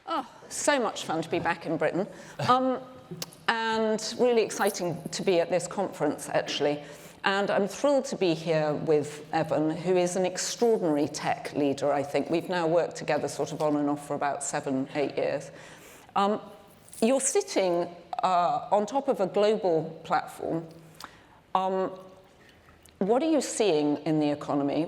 Oh, so much fun to be back in Britain. And really exciting to be at this conference, actually. And I'm thrilled to be here with Evan, who is an extraordinary tech leader, I think. We've now worked together sort of on and off for about 7, 8 years. You're sitting on top of a global platform. What are you seeing in the economy?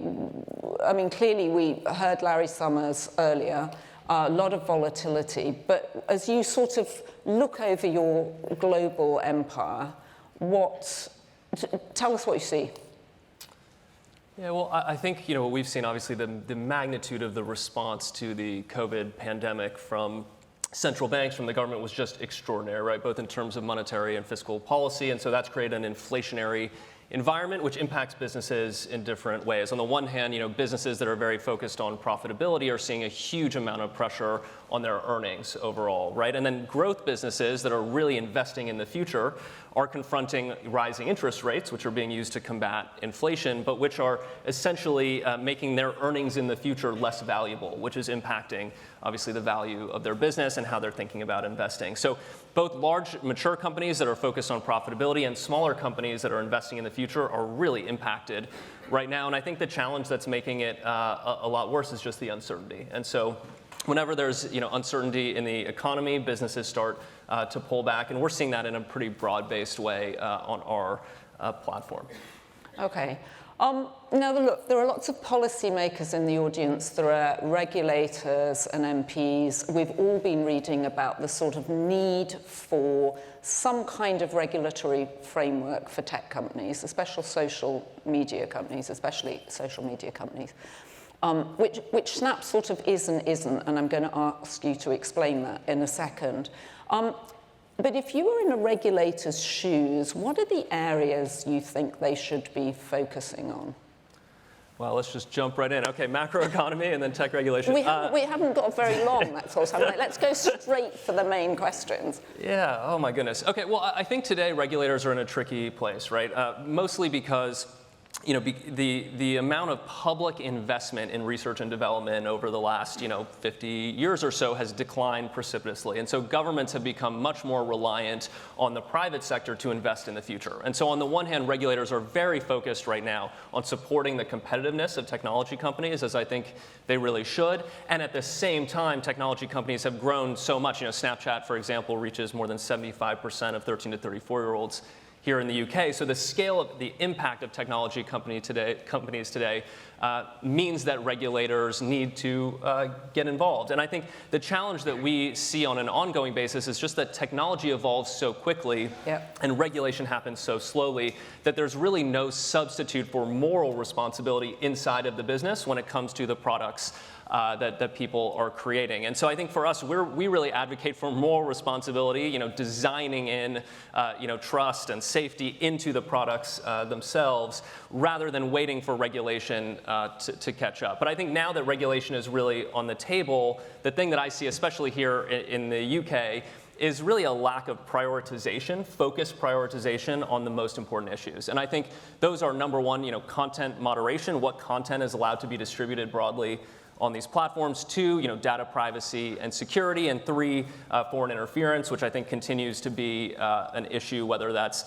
I mean, clearly we heard Larry Summers earlier, a lot of volatility, but as you sort of look over your global empire, tell us what you see. Yeah, well, I think what we've seen, obviously, the magnitude of the response to the COVID pandemic from central banks, from the government, was just extraordinary, right? Both in terms of monetary and fiscal policy, and so that's created an inflationary environment which impacts businesses in different ways. On the one hand, businesses that are very focused on profitability are seeing a huge amount of pressure on their earnings overall, right? And then growth businesses that are really investing in the future are confronting rising interest rates, which are being used to combat inflation, but which are essentially making their earnings in the future less valuable, which is impacting, obviously, the value of their business and how they're thinking about investing. So both large, mature companies that are focused on profitability and smaller companies that are investing in the future are really impacted right now. And I think the challenge that's making it a lot worse is just the uncertainty. And so whenever there's uncertainty in the economy, businesses start to pull back, and we're seeing that in a pretty broad-based way on our platform. Okay. Now, look, there are lots of policymakers in the audience. There are regulators and MPs. We've all been reading about the sort of need for some kind of regulatory framework for tech companies, especially social media companies, which Snap sort of is and isn't, and I'm going to ask you to explain that in a second. But if you were in a regulator's shoes, what are the areas you think they should be focusing on? Well, let's just jump right in. Okay, macroeconomy and then tech regulation. We haven't got very long, that's all. So I'm like, let's go straight for the main questions. Yeah, oh my goodness. Okay, well, I think today regulators are in a tricky place, right? Mostly because the amount of public investment in research and development over the last 50 years or so has declined precipitously. And so governments have become much more reliant on the private sector to invest in the future. And so on the one hand, regulators are very focused right now on supporting the competitiveness of technology companies, as I think they really should. And at the same time, technology companies have grown so much. Snapchat, for example, reaches more than 75% of 13 to 34-year-olds here in the UK. So the scale of the impact of technology companies today means that regulators need to get involved. And I think the challenge that we see on an ongoing basis is just that technology evolves so quickly and regulation happens so slowly that there's really no substitute for moral responsibility inside of the business when it comes to the products that people are creating. And so I think for us, we really advocate for moral responsibility, designing in trust and safety into the products themselves, rather than waiting for regulation to catch up. But I think now that regulation is really on the table, the thing that I see, especially here in the UK, is really a lack of prioritization, focused prioritization on the most important issues. And I think those are, number one, content moderation, what content is allowed to be distributed broadly on these platforms. 2, data privacy and security. And 3, foreign interference, which I think continues to be an issue, whether that's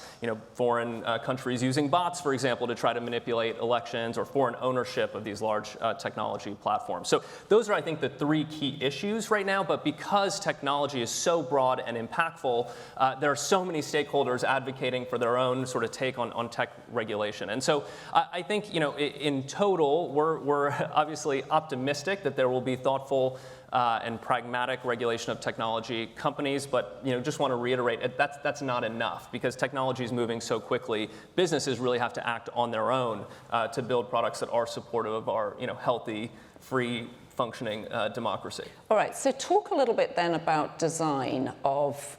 foreign countries using bots, for example, to try to manipulate elections, or foreign ownership of these large technology platforms. So those are, I think, the 3 key issues right now. But because technology is so broad and impactful, there are so many stakeholders advocating for their own sort of take on tech regulation. And so I think, in total, we're obviously optimistic that there will be thoughtful and pragmatic regulation of technology companies, but just want to reiterate that's not enough, because technology is moving so quickly. Businesses really have to act on their own to build products that are supportive of our healthy, free, functioning democracy. All right. So talk a little bit then about design of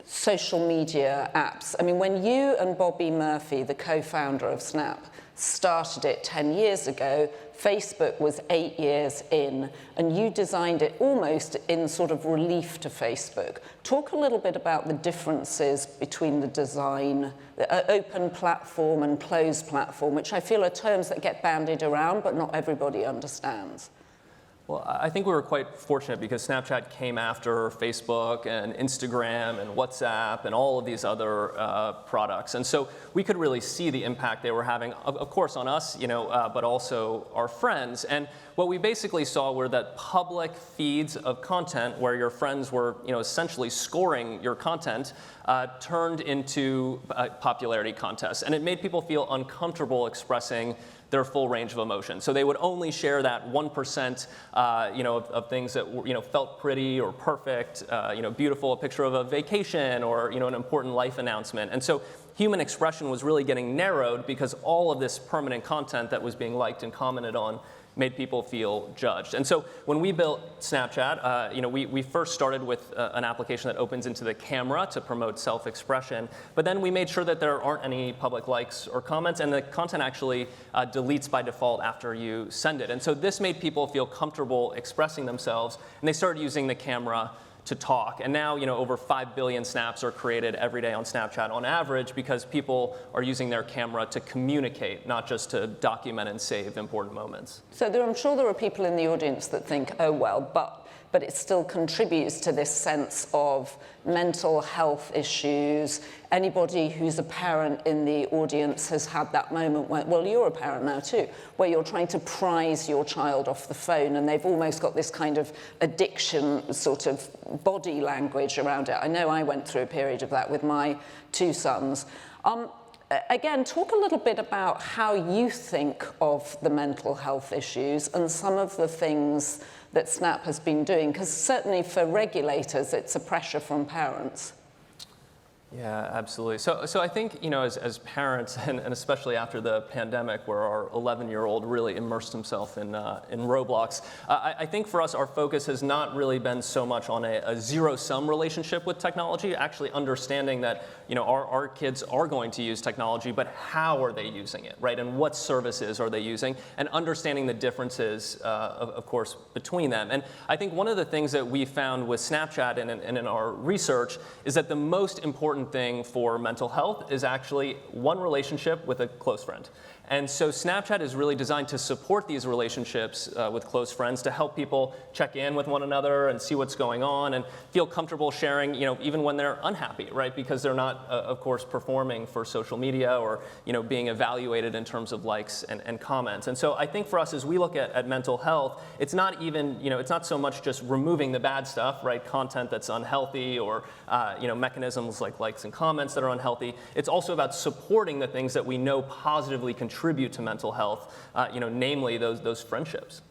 social media apps. I mean, when you and Bobby Murphy, the co-founder of Snap, started it 10 years ago, Facebook was 8 years in, and you designed it almost in sort of relief to Facebook. Talk a little bit about the differences between the design, the open platform and closed platform, which I feel are terms that get bandied around, but not everybody understands. Well, I think we were quite fortunate because Snapchat came after Facebook and Instagram and WhatsApp and all of these other products. And so we could really see the impact they were having, of course, on us, but also our friends. And what we basically saw were that public feeds of content where your friends were, essentially scoring your content turned into popularity contests. And it made people feel uncomfortable expressing their full range of emotion. So they would only share that 1%, of things that felt pretty or perfect, beautiful, a picture of a vacation or an important life announcement. And so human expression was really getting narrowed because all of this permanent content that was being liked and commented on made people feel judged. And so when we built Snapchat, we first started with an application that opens into the camera to promote self-expression, but then we made sure that there aren't any public likes or comments, and the content actually deletes by default after you send it. And so this made people feel comfortable expressing themselves, and they started using the camera to talk. And now, over 5 billion snaps are created every day on Snapchat on average because people are using their camera to communicate, not just to document and save important moments. So I'm sure there are people in the audience that think, oh, well, but it still contributes to this sense of mental health issues. Anybody who's a parent in the audience has had that moment where, well, you're a parent now too, where you're trying to prise your child off the phone and they've almost got this kind of addiction sort of body language around it. I know I went through a period of that with my 2 sons. Again, talk a little bit about how you think of the mental health issues and some of the things that Snap has been doing, because certainly for regulators, it's a pressure from parents. Yeah, absolutely. So I think, as parents, and especially after the pandemic where our 11-year-old really immersed himself in Roblox, I think for us, our focus has not really been so much on a zero-sum relationship with technology, actually understanding that, our kids are going to use technology, but how are they using it, right? And what services are they using? And understanding the differences, of course, between them. And I think one of the things that we found with Snapchat and in our research is that the most important thing for mental health is actually one relationship with a close friend. And so Snapchat is really designed to support these relationships with close friends, to help people check in with one another and see what's going on and feel comfortable sharing, even when they're unhappy, right? Because they're not, of course, performing for social media or, being evaluated in terms of likes and comments. And so I think for us, as we look at mental health, it's not even, it's not so much just removing the bad stuff, right? Content that's unhealthy or, mechanisms like likes and comments that are unhealthy. It's also about supporting the things that we know positively contribute to mental health, namely those friendships.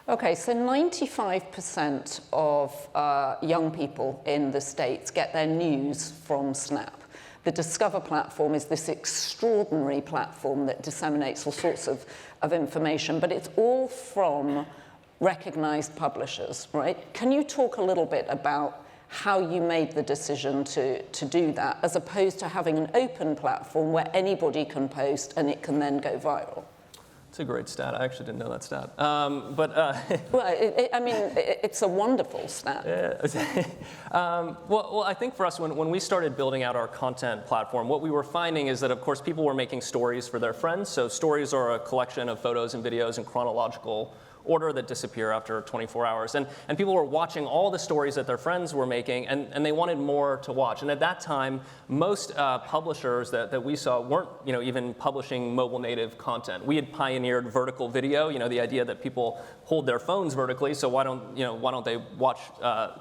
Okay, so 95% of young people in the States get their news from Snap. The Discover platform is this extraordinary platform that disseminates all sorts of information, but it's all from recognized publishers, right? Can you talk a little bit about how you made the decision to do that, as opposed to having an open platform where anybody can post and it can then go viral? It's a great stat. I actually didn't know that stat. Well, it's a wonderful stat. Well, I think for us, when we started building out our content platform, what we were finding is that, of course, people were making stories for their friends. So stories are a collection of photos and videos in chronological order that disappear after 24 hours. And people were watching all the stories that their friends were making, and they wanted more to watch. And at that time, most publishers that we saw weren't even publishing mobile native content. We had pioneered vertical video, the idea that people hold their phones vertically, so why don't they watch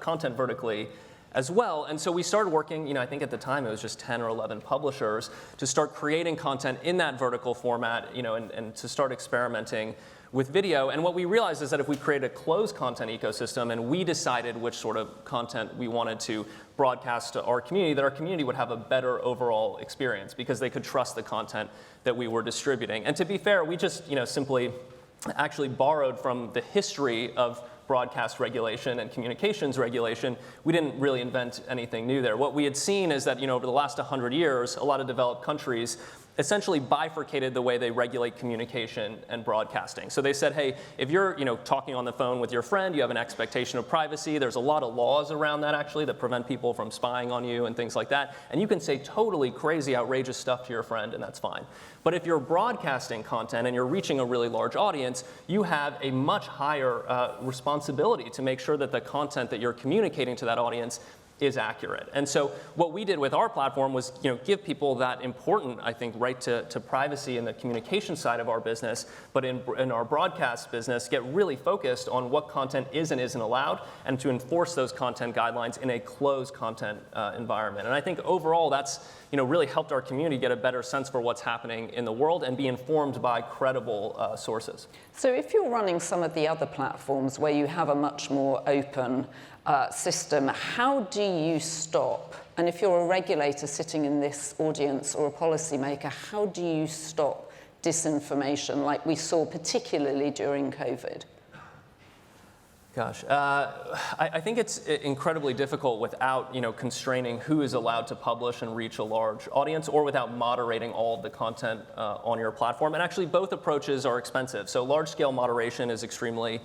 content vertically as well? And so we started working, I think at the time it was just 10 or 11 publishers, to start creating content in that vertical format, and to start experimenting with video. And what we realized is that if we created a closed content ecosystem and we decided which sort of content we wanted to broadcast to our community, that our community would have a better overall experience because they could trust the content that we were distributing. And to be fair, we just simply actually borrowed from the history of broadcast regulation and communications regulation. We didn't really invent anything new there. What we had seen is that over the last 100 years, a lot of developed countries essentially bifurcated the way they regulate communication and broadcasting. So they said, hey, if you're talking on the phone with your friend, you have an expectation of privacy. There's a lot of laws around that actually that prevent people from spying on you and things like that. And you can say totally crazy, outrageous stuff to your friend, and that's fine. But if you're broadcasting content and you're reaching a really large audience, you have a much higher responsibility to make sure that the content that you're communicating to that audience is accurate. And so what we did with our platform was give people that important, I think, right to privacy in the communication side of our business, but in our broadcast business, get really focused on what content is and isn't allowed, and to enforce those content guidelines in a closed content environment. And I think overall that's really helped our community get a better sense for what's happening in the world and be informed by credible sources. So if you're running some of the other platforms where you have a much more open system, how do you stop? And if you're a regulator sitting in this audience or a policymaker, how do you stop disinformation like we saw particularly during COVID? Gosh, I think it's incredibly difficult without constraining who is allowed to publish and reach a large audience, or without moderating all of the content on your platform. And actually, both approaches are expensive. So large-scale moderation is extremely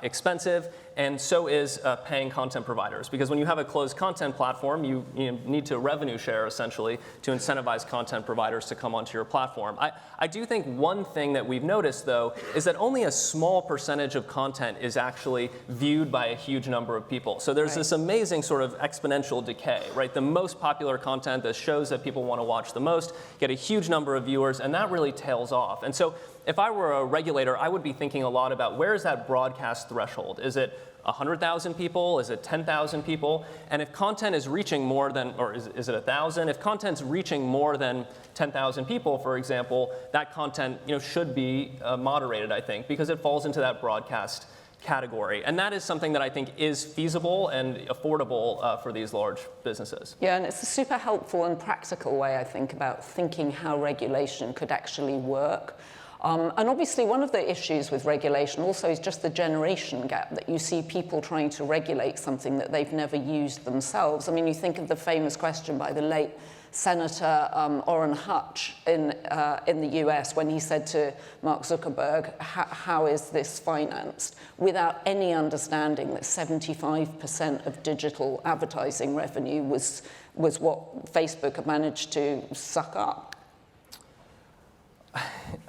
expensive, and so is paying content providers. Because when you have a closed content platform, you need to revenue share, essentially, to incentivize content providers to come onto your platform. I do think one thing that we've noticed, though, is that only a small percentage of content is actually viewed by a huge number of people. So there's this amazing sort of exponential decay, right? The most popular content, the shows that people want to watch the most, get a huge number of viewers, and that really tails off. And so if I were a regulator, I would be thinking a lot about where is that broadcast threshold? Is it 100,000 people? Is it 10,000 people? And if content is reaching more than, or is it 1,000? If content's reaching more than 10,000 people, for example, that content should be moderated, I think, because it falls into that broadcast category. And that is something that I think is feasible and affordable for these large businesses. Yeah, and it's a super helpful and practical way, I think, about thinking how regulation could actually work. And obviously, one of the issues with regulation also is just the generation gap, that you see people trying to regulate something that they've never used themselves. I mean, you think of the famous question by the late Senator Orrin Hatch in the US when he said to Mark Zuckerberg, how is this financed? Without any understanding that 75% of digital advertising revenue was what Facebook had managed to suck up.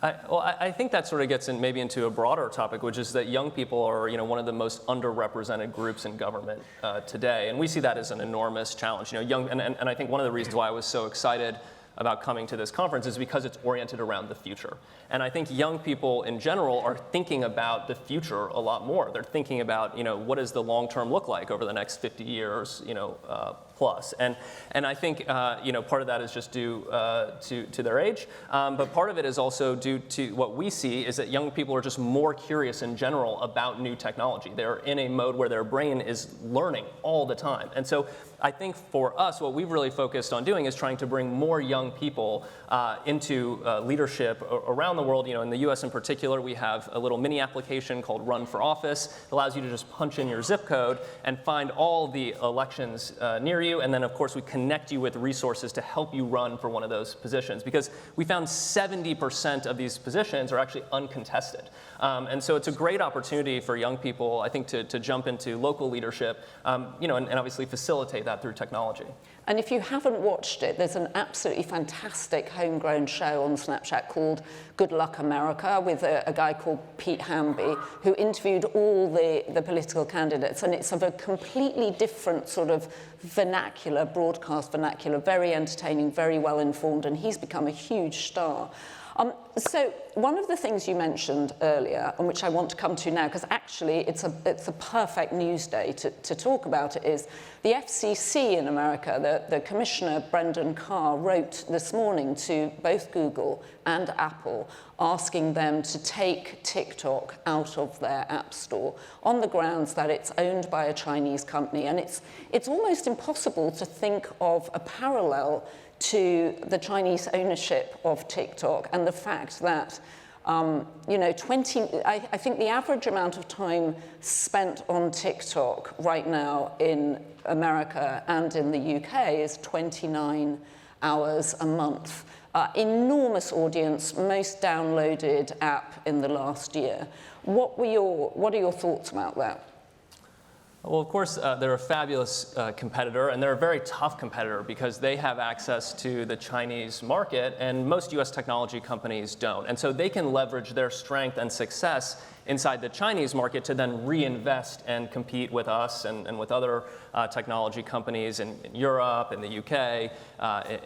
I think that sort of gets maybe into a broader topic, which is that young people are one of the most underrepresented groups in government today, and we see that as an enormous challenge. And I think one of the reasons why I was so excited about coming to this conference is because it's oriented around the future. And I think young people in general are thinking about the future a lot more. They're thinking about, what does the long term look like over the next 50 years, plus. And I think, part of that is just due to their age, but part of it is also due to what we see is that young people are just more curious in general about new technology. They're in a mode where their brain is learning all the time. And so I think for us, what we've really focused on doing is trying to bring more young people into leadership around the world. In the US in particular, we have a little mini application called Run for Office. It allows you to just punch in your zip code and find all the elections near you. And then, of course, we connect you with resources to help you run for one of those positions. Because we found 70% of these positions are actually uncontested. And so it's a great opportunity for young people, I think, to jump into local leadership, and obviously facilitate that through technology. And if you haven't watched it, there's an absolutely fantastic homegrown show on Snapchat called Good Luck America with a guy called Pete Hamby, who interviewed all the political candidates. And it's of a completely different sort of vernacular, broadcast vernacular, very entertaining, very well informed, and he's become a huge star. So one of the things you mentioned earlier, and which I want to come to now, because actually it's a perfect news day to talk about it, is the FCC in America. The Commissioner, Brendan Carr, wrote this morning to both Google and Apple, asking them to take TikTok out of their app store on the grounds that it's owned by a Chinese company. And it's almost impossible to think of a parallel to the Chinese ownership of TikTok and the fact that, I think the average amount of time spent on TikTok right now in America and in the UK is 29 hours a month. Enormous audience, most downloaded app in the last year. What are your thoughts about that? Well, of course, they're a fabulous competitor, and they're a very tough competitor because they have access to the Chinese market, and most US technology companies don't. And so they can leverage their strength and success inside the Chinese market to then reinvest and compete with us and with other technology companies in Europe, in the UK,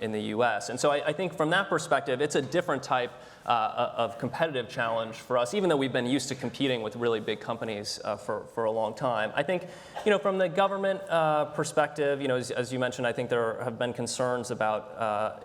in the US. And so I think from that perspective, it's a different type of competitive challenge for us, even though we've been used to competing with really big companies for a long time. I think, from the government perspective, as you mentioned, I think there have been concerns about,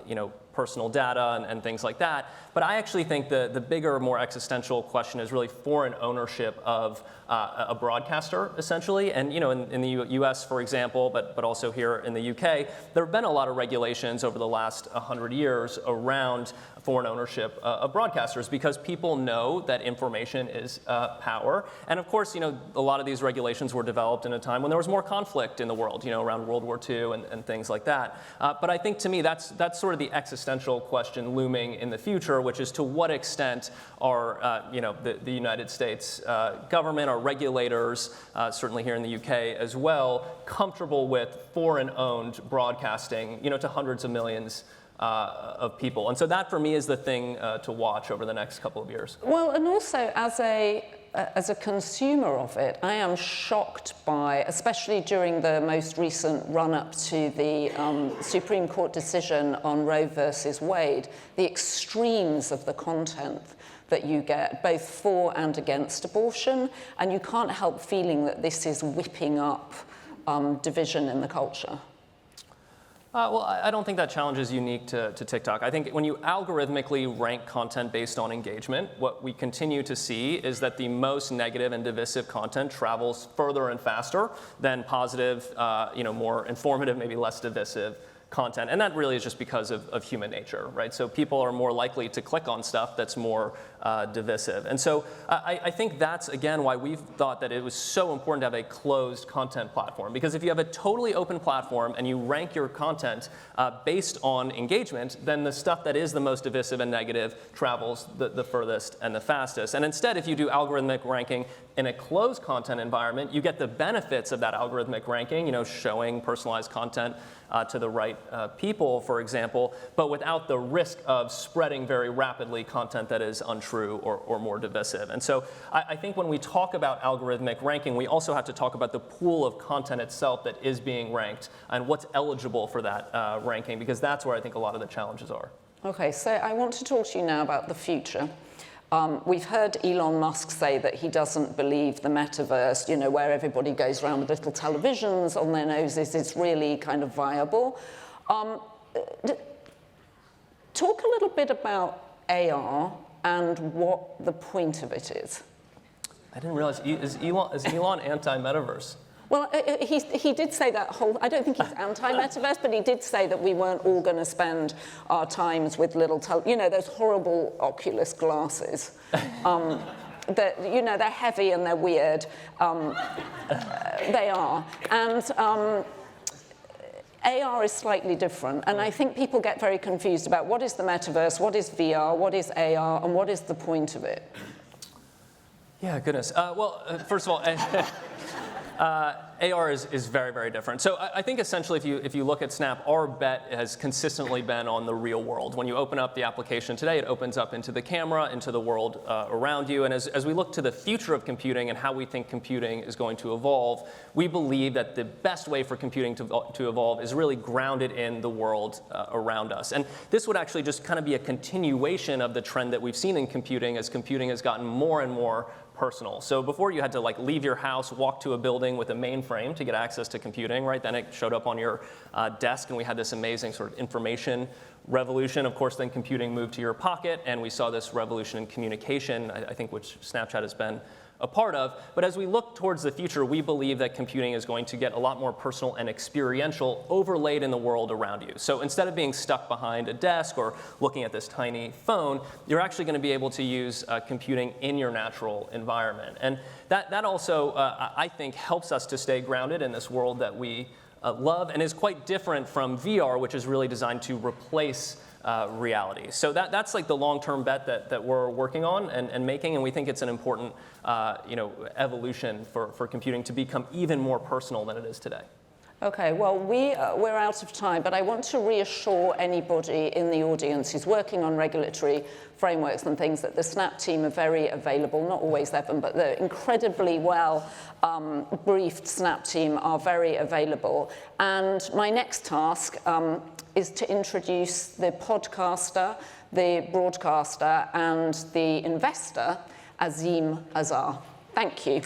personal data and things like that. But I actually think the bigger, more existential question is really foreign ownership of a broadcaster, essentially. And in the US, for example, but also here in the UK, there have been a lot of regulations over the last 100 years around foreign ownership of broadcasters because people know that information is power. And of course, a lot of these regulations were developed in a time when there was more conflict in the world, around World War II and things like that. But I think to me, that's sort of the existential question looming in the future, which is to what extent are, the United States government, our regulators, certainly here in the UK as well, comfortable with foreign-owned broadcasting, to hundreds of millions of people. And so that, for me, is the thing to watch over the next couple of years. Well, and also as a consumer of it, I am shocked by, especially during the most recent run-up to the Supreme Court decision on Roe versus Wade, the extremes of the content that you get, both for and against abortion, and you can't help feeling that this is whipping up division in the culture. Well, I don't think that challenge is unique to TikTok. I think when you algorithmically rank content based on engagement, what we continue to see is that the most negative and divisive content travels further and faster than positive, more informative, maybe less divisive content. And that really is just because of human nature, right? So people are more likely to click on stuff that's more divisive. And so I think that's, again, why we've thought that it was so important to have a closed content platform. Because if you have a totally open platform and you rank your content based on engagement, then the stuff that is the most divisive and negative travels the furthest and the fastest. And instead, if you do algorithmic ranking in a closed content environment, you get the benefits of that algorithmic ranking, showing personalized content to the right people, for example, but without the risk of spreading very rapidly content that is untrue or more divisive. And so I think when we talk about algorithmic ranking, we also have to talk about the pool of content itself that is being ranked and what's eligible for that ranking, because that's where I think a lot of the challenges are. Okay, so I want to talk to you now about the future. We've heard Elon Musk say that he doesn't believe the metaverse, where everybody goes around with little televisions on their noses, is really kind of viable. Talk a little bit about AR and what the point of it is. I didn't realize, is Elon anti-metaverse? Well, he did say that I don't think he's anti-metaverse, but he did say that we weren't all going to spend our times with little, those horrible Oculus glasses. That, they're heavy and they're weird. They are. And AR is slightly different, and I think people get very confused about what is the metaverse, what is VR, what is AR, and what is the point of it? Yeah, goodness. First of all, AR is very, very different. So I think essentially if you look at Snap, our bet has consistently been on the real world. When you open up the application today, it opens up into the camera, into the world around you. And as we look to the future of computing and how we think computing is going to evolve, we believe that the best way for computing to evolve is really grounded in the world around us. And this would actually just kind of be a continuation of the trend that we've seen in computing as computing has gotten more and more personal. So before you had to leave your house, walk to a building with a mainframe to get access to computing, right? Then it showed up on your desk, and we had this amazing sort of information revolution. Of course, then computing moved to your pocket, and we saw this revolution in communication, I think, which Snapchat has been a part of. But as we look towards the future, we believe that computing is going to get a lot more personal and experiential overlaid in the world around you. So instead of being stuck behind a desk or looking at this tiny phone, you're actually going to be able to use computing in your natural environment. And that also, I think, helps us to stay grounded in this world that we love and is quite different from VR, which is really designed to replace reality. So that's like the long-term bet that we're working on and making, and we think it's an important evolution for computing to become even more personal than it is today. Okay, well, we're out of time, but I want to reassure anybody in the audience who's working on regulatory frameworks and things that the Snap team are very available, not always Evan, but the incredibly well briefed Snap team are very available. And my next task is to introduce the podcaster, the broadcaster, and the investor, Azim Azar. Thank you.